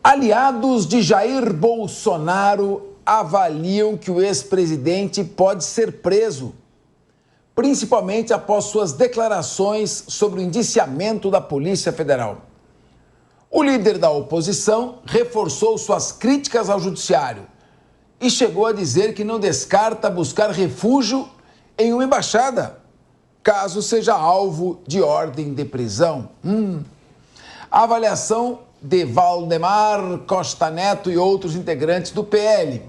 Aliados de Jair Bolsonaro avaliam que o ex-presidente pode ser preso, principalmente após suas declarações sobre o indiciamento da Polícia Federal. O líder da oposição reforçou suas críticas ao judiciário e chegou a dizer que não descarta buscar refúgio em uma embaixada, caso seja alvo de ordem de prisão. A avaliação de Valdemar Costa Neto e outros integrantes do PL.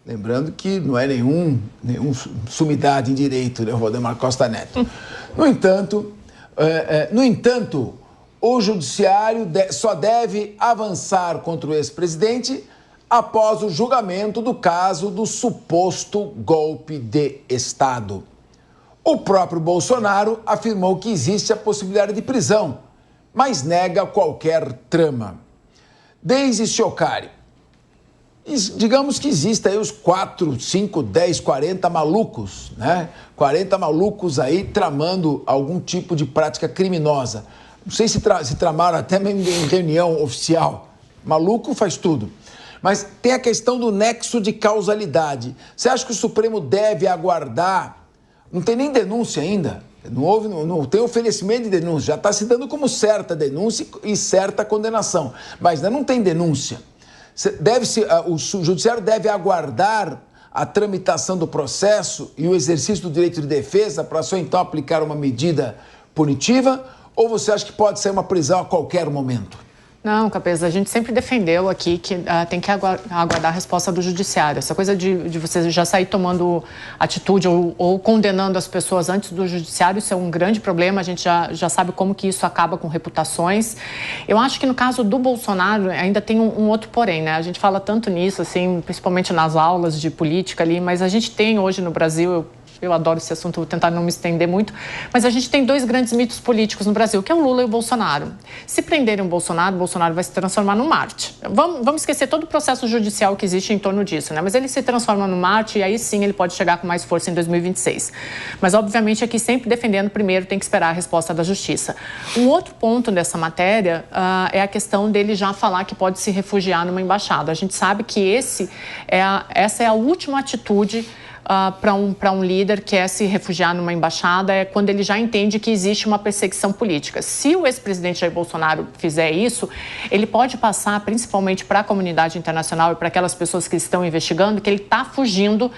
Lembrando que não é nenhum sumidade em direito, né, Valdemar Costa Neto. No entanto, o judiciário só deve avançar contra o ex-presidente após o julgamento do caso do suposto golpe de Estado. O próprio Bolsonaro afirmou que existe a possibilidade de prisão, mas nega qualquer trama. Deise Chocari, digamos que existem aí os 4, 5, 10, 40 malucos, né? 40 malucos aí tramando algum tipo de prática criminosa. Não sei se tramaram até mesmo em reunião oficial. Maluco faz tudo. Mas tem a questão do nexo de causalidade. Você acha que o Supremo deve aguardar? Não tem nem denúncia ainda. Não tem oferecimento de denúncia. Já está se dando como certa denúncia e certa condenação. Mas ainda não tem denúncia. O judiciário deve aguardar a tramitação do processo e o exercício do direito de defesa para só então aplicar uma medida punitiva? Ou você acha que pode ser uma prisão a qualquer momento? Não, Capês, a gente sempre defendeu aqui que tem que aguardar a resposta do judiciário. Essa coisa de você já sair tomando atitude ou condenando as pessoas antes do judiciário, isso é um grande problema. A gente já sabe como que isso acaba com reputações. Eu acho que no caso do Bolsonaro ainda tem um outro porém, né? A gente fala tanto nisso, assim, principalmente nas aulas de política ali, mas a gente tem hoje no Brasil... Eu adoro esse assunto, vou tentar não me estender muito. Mas a gente tem dois grandes mitos políticos no Brasil, que é o Lula e o Bolsonaro. Se prenderem o Bolsonaro vai se transformar num Marte. Vamos esquecer todo o processo judicial que existe em torno disso, né? Mas ele se transforma num Marte e aí sim ele pode chegar com mais força em 2026. Mas, obviamente, aqui sempre defendendo primeiro, tem que esperar a resposta da Justiça. Um outro ponto dessa matéria é a questão dele já falar que pode se refugiar numa embaixada. A gente sabe que essa é a última atitude para um líder que quer se refugiar numa embaixada, é quando ele já entende que existe uma perseguição política. Se o ex-presidente Jair Bolsonaro fizer isso, ele pode passar principalmente para a comunidade internacional e para aquelas pessoas que estão investigando que ele está fugindo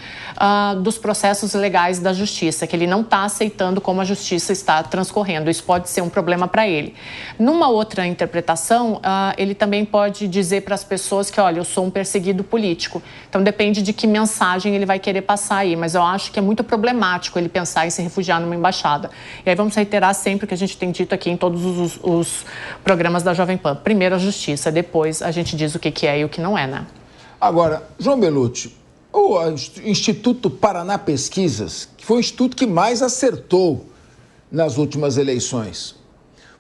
dos processos legais da justiça, que ele não está aceitando como a justiça está transcorrendo. Isso pode ser um problema para ele. Numa outra interpretação, ele também pode dizer para as pessoas que, olha, eu sou um perseguido político. Então depende de que mensagem ele vai querer passar aí, mas eu acho que é muito problemático ele pensar em se refugiar numa embaixada. E aí vamos reiterar sempre o que a gente tem dito aqui em todos os programas da Jovem Pan. Primeiro a justiça, depois a gente diz o que é e o que não é, né? Agora, João Belucci, o Instituto Paraná Pesquisas, que foi o instituto que mais acertou nas últimas eleições,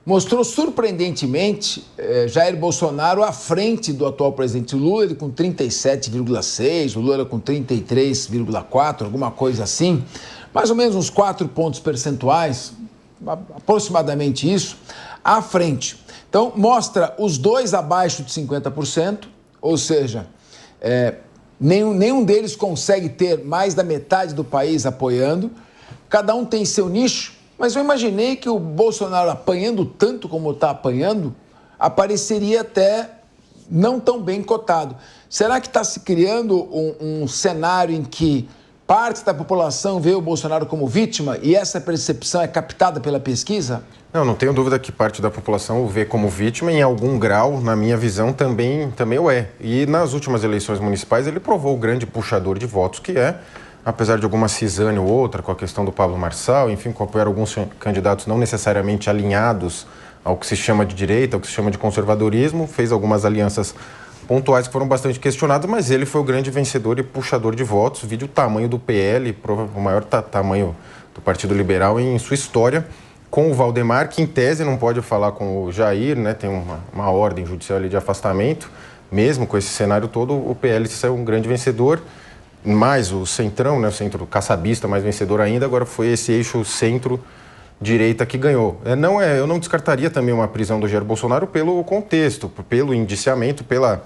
mostrou surpreendentemente Jair Bolsonaro à frente do atual presidente Lula, ele com 37,6%, o Lula com 33,4%, alguma coisa assim, mais ou menos uns 4 pontos percentuais, aproximadamente isso, à frente. Então, mostra os dois abaixo de 50%, ou seja, nenhum deles consegue ter mais da metade do país apoiando, cada um tem seu nicho. Mas eu imaginei que o Bolsonaro, apanhando tanto como está apanhando, apareceria até não tão bem cotado. Será que está se criando um cenário em que parte da população vê o Bolsonaro como vítima e essa percepção é captada pela pesquisa? Não tenho dúvida que parte da população o vê como vítima e em algum grau, na minha visão, também o é. E nas últimas eleições municipais ele provou o grande puxador de votos que é, apesar de alguma cisânia ou outra com a questão do Pablo Marçal, enfim, com apoiar alguns candidatos não necessariamente alinhados ao que se chama de direita, ao que se chama de conservadorismo, fez algumas alianças pontuais que foram bastante questionadas, mas ele foi o grande vencedor e puxador de votos, vide o tamanho do PL, o maior tamanho do Partido Liberal em sua história, com o Valdemar, que em tese não pode falar com o Jair, né, tem uma ordem judicial ali de afastamento, mesmo com esse cenário todo, o PL saiu um grande vencedor, mais o centrão, né, o centro caçabista mais vencedor ainda, agora foi esse eixo centro direita que ganhou. Eu não descartaria também uma prisão do Jair Bolsonaro pelo contexto, pelo indiciamento, pela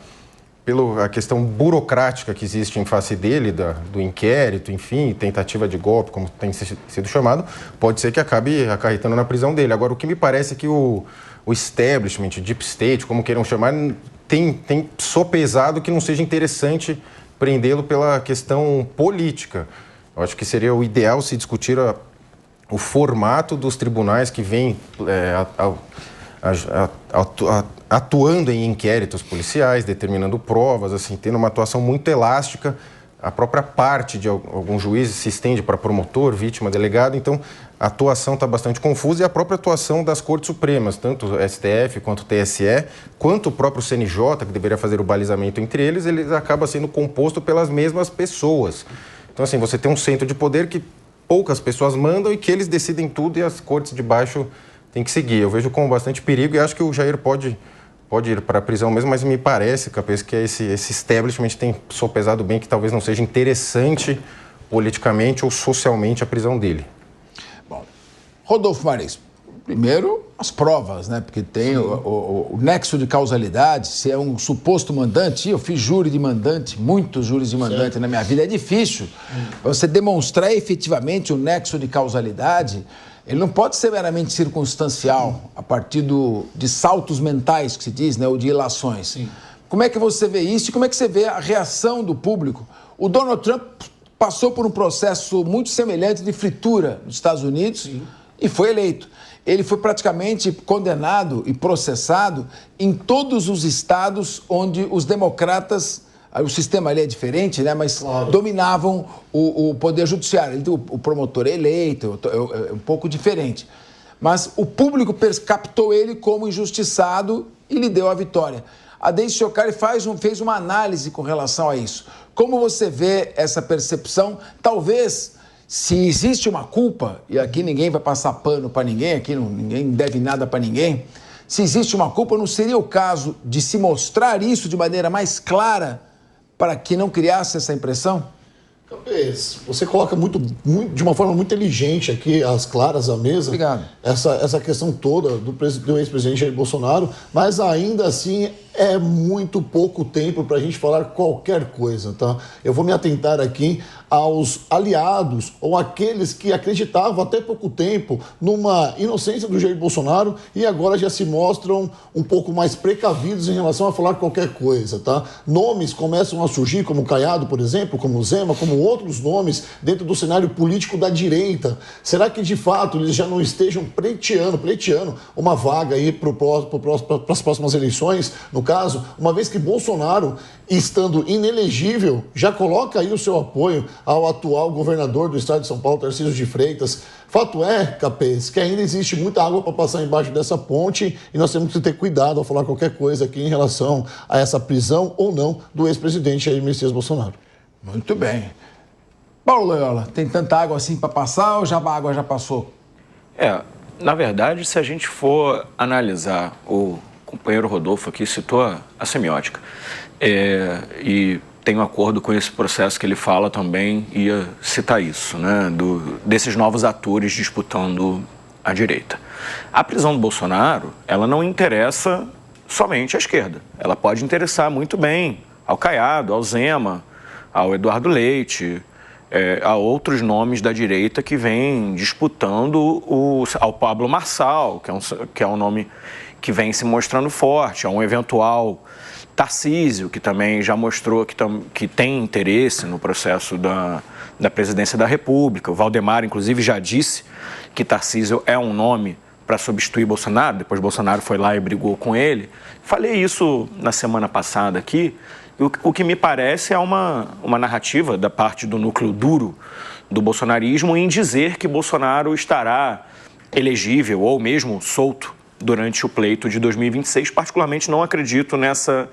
questão burocrática que existe em face dele, do inquérito, enfim, tentativa de golpe, como tem sido chamado, pode ser que acabe acarretando na prisão dele. Agora, o que me parece é que o establishment, deep state, como queiram chamar, tem sopesado que não seja interessante prendê-lo pela questão política. Eu acho que seria o ideal se discutir o formato dos tribunais que vêm atuando em inquéritos policiais, determinando provas, assim, tendo uma atuação muito elástica. A própria parte de alguns juízes se estende para promotor, vítima, delegado. Então, a atuação está bastante confusa e a própria atuação das Cortes Supremas, tanto o STF quanto o TSE, quanto o próprio CNJ, que deveria fazer o balizamento entre eles, ele acaba sendo composto pelas mesmas pessoas. Então, assim, você tem um centro de poder que poucas pessoas mandam e que eles decidem tudo e as cortes de baixo têm que seguir. Eu vejo com bastante perigo e acho que o Jair pode ir para a prisão mesmo, mas me parece, Capês, que esse establishment tem sopesado bem que talvez não seja interessante politicamente ou socialmente a prisão dele. Bom, Rodolfo Marins, primeiro as provas, né? Porque tem o nexo de causalidade, se é um suposto mandante, eu fiz júri de mandante, muitos júris de mandante na minha vida, é difícil. Você demonstrar efetivamente o nexo de causalidade, ele não pode ser meramente circunstancial, a partir de saltos mentais, que se diz, né, ou de ilações. Sim. Como é que você vê isso e como é que você vê a reação do público? O Donald Trump passou por um processo muito semelhante de fritura nos Estados Unidos e foi eleito. Ele foi praticamente condenado e processado em todos os estados onde os democratas, o sistema ali é diferente, né? Mas dominavam o poder judiciário. O promotor é eleito, é um pouco diferente. Mas o público captou ele como injustiçado e lhe deu a vitória. A Deise Chocari fez uma análise com relação a isso. Como você vê essa percepção? Talvez, se existe uma culpa, e aqui ninguém vai passar pano para ninguém, aqui ninguém deve nada para ninguém, se existe uma culpa, não seria o caso de se mostrar isso de maneira mais clara para que não criasse essa impressão? Capês, você coloca de uma forma muito inteligente aqui, às claras, à mesa. Obrigado. Essa questão toda do ex-presidente Jair Bolsonaro, mas ainda assim é muito pouco tempo para a gente falar qualquer coisa, tá? Eu vou me atentar aqui aos aliados ou aqueles que acreditavam até pouco tempo numa inocência do Jair Bolsonaro e agora já se mostram um pouco mais precavidos em relação a falar qualquer coisa, tá? Nomes começam a surgir, como Caiado, por exemplo, como Zema, como outros nomes dentro do cenário político da direita. Será que, de fato, eles já não estejam pleiteando uma vaga aí para as próximas eleições? No caso, uma vez que Bolsonaro, estando inelegível, já coloca aí o seu apoio ao atual governador do estado de São Paulo, Tarcísio de Freitas. Fato é, Capês, que ainda existe muita água para passar embaixo dessa ponte e nós temos que ter cuidado ao falar qualquer coisa aqui em relação a essa prisão ou não do ex-presidente Jair Messias Bolsonaro. Muito bem. Paulo Loyola, tem tanta água assim para passar ou a água já passou? Na verdade, se a gente for analisar, o companheiro Rodolfo aqui citou a semiótica, e tem um acordo com esse processo que ele fala também, ia citar isso, né, desses novos atores disputando a direita. A prisão do Bolsonaro, ela não interessa somente à esquerda, ela pode interessar muito bem ao Caiado, ao Zema, ao Eduardo Leite, a outros nomes da direita que vêm disputando ao Pablo Marçal, que é um nome que vem se mostrando forte, a um eventual Tarcísio, que também já mostrou que tem interesse no processo da presidência da República. O Valdemar, inclusive, já disse que Tarcísio é um nome para substituir Bolsonaro, depois Bolsonaro foi lá e brigou com ele. Falei isso na semana passada aqui. O que me parece é uma narrativa da parte do núcleo duro do bolsonarismo em dizer que Bolsonaro estará elegível ou mesmo solto durante o pleito de 2026. Particularmente não acredito nessa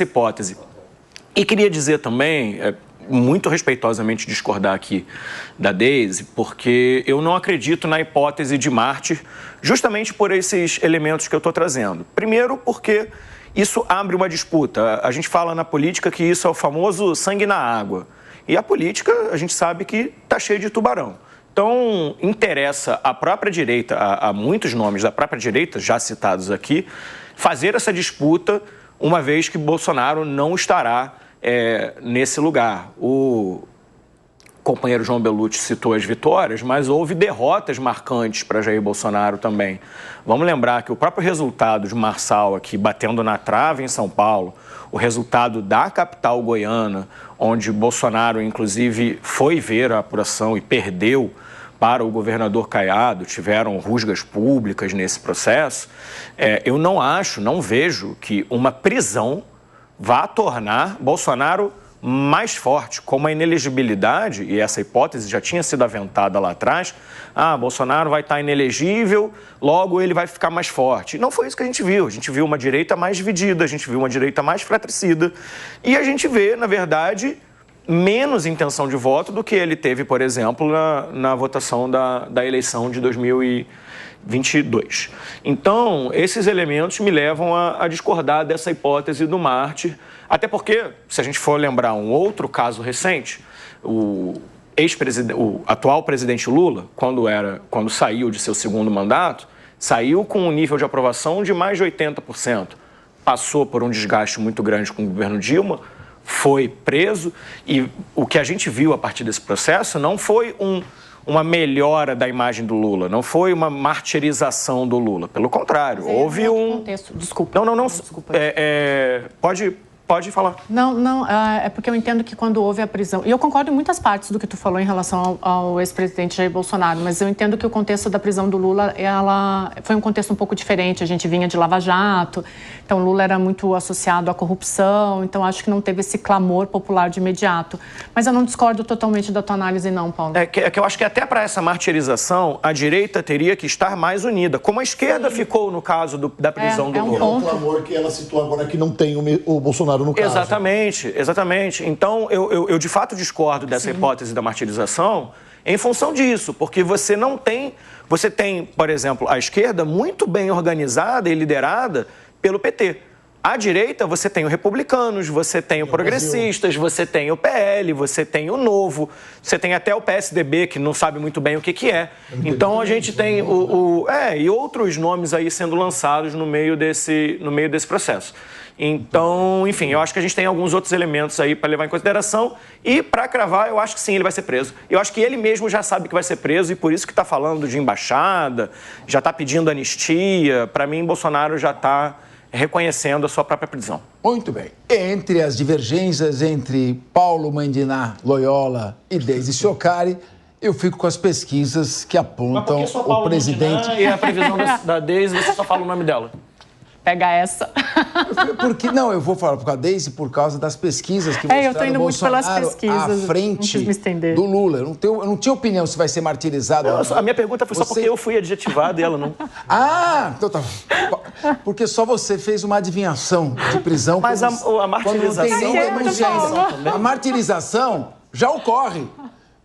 hipótese. E queria dizer também, muito respeitosamente discordar aqui da Deise, porque eu não acredito na hipótese de mártir justamente por esses elementos que eu estou trazendo. Primeiro porque isso abre uma disputa. A gente fala na política que isso é o famoso sangue na água. E a política, a gente sabe que está cheia de tubarão. Então, interessa à própria direita, a muitos nomes da própria direita, já citados aqui, fazer essa disputa, uma vez que Bolsonaro não estará nesse lugar. O companheiro João Belucci citou as vitórias, mas houve derrotas marcantes para Jair Bolsonaro também. Vamos lembrar que o próprio resultado de Marçal aqui, batendo na trave em São Paulo, o resultado da capital goiana, onde Bolsonaro, inclusive, foi ver a apuração e perdeu para o governador Caiado, tiveram rusgas públicas nesse processo, eu não vejo que uma prisão vá tornar Bolsonaro mais forte, como a inelegibilidade, e essa hipótese já tinha sido aventada lá atrás, Bolsonaro vai estar inelegível, logo ele vai ficar mais forte. Não foi isso que a gente viu uma direita mais dividida, a gente viu uma direita mais fratricida, e a gente vê, na verdade, menos intenção de voto do que ele teve, por exemplo, na votação da eleição de 2022. Então, esses elementos me levam a discordar dessa hipótese do mártir, até porque, se a gente for lembrar um outro caso recente, o atual presidente Lula, quando saiu de seu segundo mandato, saiu com um nível de aprovação de mais de 80%. Passou por um desgaste muito grande com o governo Dilma, foi preso, e o que a gente viu a partir desse processo não foi uma melhora da imagem do Lula, não foi uma martirização do Lula. Pelo contrário, houve um... Contexto. Desculpa. Não. Desculpa. Pode falar. Não, é porque eu entendo que quando houve a prisão... E eu concordo em muitas partes do que tu falou em relação ao ex-presidente Jair Bolsonaro, mas eu entendo que o contexto da prisão do Lula, foi um contexto um pouco diferente. A gente vinha de Lava Jato, então Lula era muito associado à corrupção, então acho que não teve esse clamor popular de imediato. Mas eu não discordo totalmente da tua análise não, Paulo. É que eu acho que até para essa martirização, a direita teria que estar mais unida, como a esquerda ficou no caso da prisão do Lula. É um clamor que ela citou agora que não tem o Bolsonaro no caso. Exatamente. Então, eu de fato discordo dessa hipótese da martirização em função disso, porque você tem, por exemplo, a esquerda muito bem organizada e liderada pelo PT. À direita, você tem os republicanos, você tem os progressistas, você tem o PL, você tem o Novo, você tem até o PSDB, que não sabe muito bem o que é. Então, a gente tem e outros nomes aí sendo lançados no meio desse processo. Então, enfim, eu acho que a gente tem alguns outros elementos aí para levar em consideração. E, para cravar, eu acho que sim, ele vai ser preso. Eu acho que ele mesmo já sabe que vai ser preso e por isso que está falando de embaixada, já está pedindo anistia. Para mim, Bolsonaro já está reconhecendo a sua própria prisão. Muito bem. Entre as divergências entre Paulo Mandiná Loyola e Deise Ciocari, eu fico com as pesquisas que apontam o presidente... E a previsão da Deise, você só fala o nome dela. Pega essa. Porque não, eu vou falar por causa Deise, por causa das pesquisas que mostraram eu tô indo muito pelas pesquisas, à frente do Lula. Eu não tinha opinião se vai ser martirizado. A minha pergunta foi só porque eu fui adjetivado e ela não. Então tá. Porque só você fez uma adivinhação de prisão. Mas a martirização a martirização já ocorre.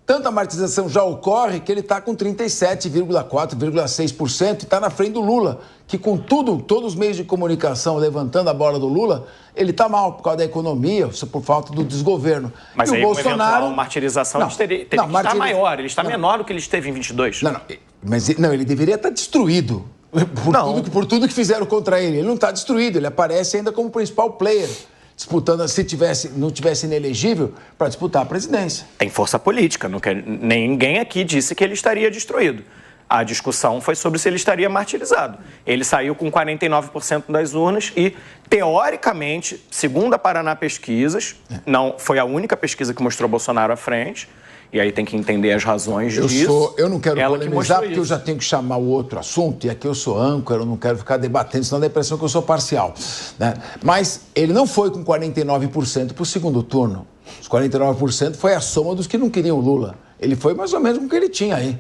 Tanto a martirização já ocorre que ele está com 37,4%, 6% e está na frente do Lula, que com todos os meios de comunicação levantando a bola do Lula, ele está mal por causa da economia, por falta do desgoverno. Mas e aí, o Bolsonaro... uma martirização, ele teria que estar maior, ele está menor do que ele esteve em 22. Ele deveria estar destruído por tudo que fizeram contra ele. Ele não está destruído, ele aparece ainda como principal player, disputando, se não tivesse inelegível, para disputar a presidência. Tem força política, ninguém aqui disse que ele estaria destruído. A discussão foi sobre se ele estaria martirizado. Ele saiu com 49% das urnas e, teoricamente, segundo a Paraná Pesquisas, não foi a única pesquisa que mostrou Bolsonaro à frente, e aí tem que entender as razões disso. Eu não quero polemizar, porque eu já tenho que chamar o outro assunto, e aqui eu sou âncora, eu não quero ficar debatendo, senão dá a impressão que eu sou parcial. Né? Mas ele não foi com 49% para o segundo turno. Os 49% foi a soma dos que não queriam Lula. Ele foi mais ou menos com o que ele tinha aí.